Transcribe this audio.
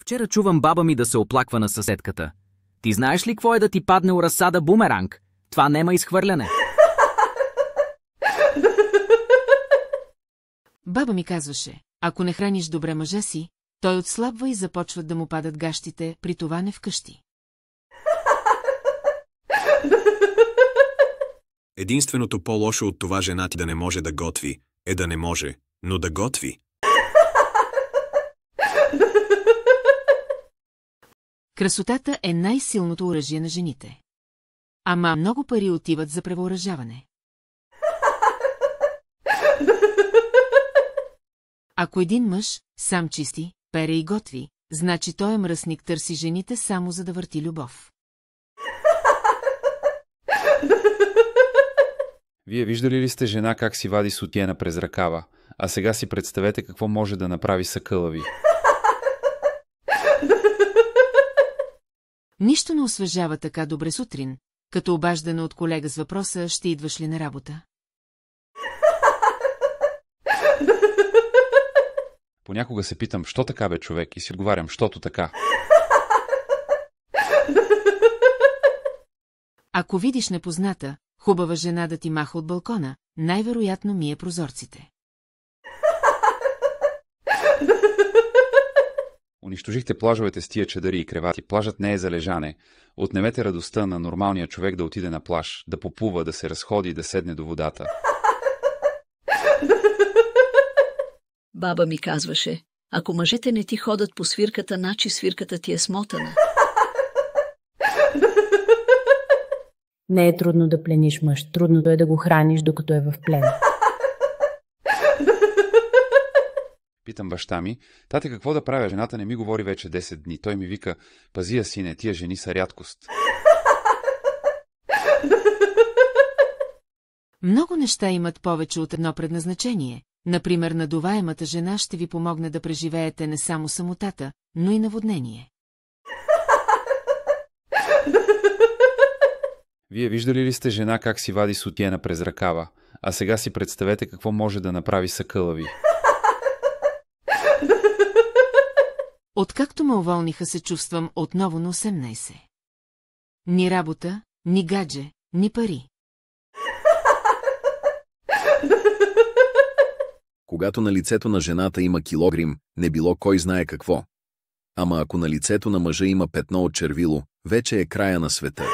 Вчера чувам баба ми да се оплаква на съседката. Ти знаеш ли какво е да ти падне у разсада бумеранг? Това нема изхвърляне. Баба ми казваше, ако не храниш добре мъжа си, той отслабва и започват да му падат гащите, при това не вкъщи. Единственото по-лошо от това жена ти да не може да готви, е да не може, но да готви. Красотата е най-силното оръжие на жените. Ама много пари отиват за превъоръжаване. Ако един мъж сам чисти, пере и готви, значи той е мръсник, търси жените само за да върти любов. Вие виждали ли сте жена как си вади сутиена през ръкава, а сега си представете какво може да направи сакъла ви? Нищо не освежава така добре сутрин, като обаждане от колега с въпроса, ще идваш ли на работа? Понякога се питам, що така бе човек, и си отговарям, щото така. Ако видиш непозната, хубава жена да ти маха от балкона, най-вероятно мие прозорците. Унищожихте плажовете с тия чадъри и кревати. Плажът не е за лежане. Отнемете радостта на нормалния човек да отиде на плаж, да поплува, да се разходи и да седне до водата. Баба ми казваше, ако мъжете не ти ходят по свирката, значи свирката ти е смотана. Не е трудно да плениш мъж, трудното е да го храниш, докато е в плен. Питам баща ми, тате, какво да правя? Жената не ми говори вече 10 дни. Той ми вика, пази я, сине, тия жени са рядкост. Много неща имат повече от едно предназначение. Например, надуваемата жена ще ви помогне да преживеете не само самотата, но и наводнение. Вие виждали ли сте жена как си вади сутиена през ръкава, а сега си представете какво може да направи сакъла ви? Откакто ме уволниха, се чувствам отново на 18. Ни работа, ни гадже, ни пари. Когато на лицето на жената има килогрим, не било кой знае какво. Ама ако на лицето на мъжа има петно от червило, вече е края на света.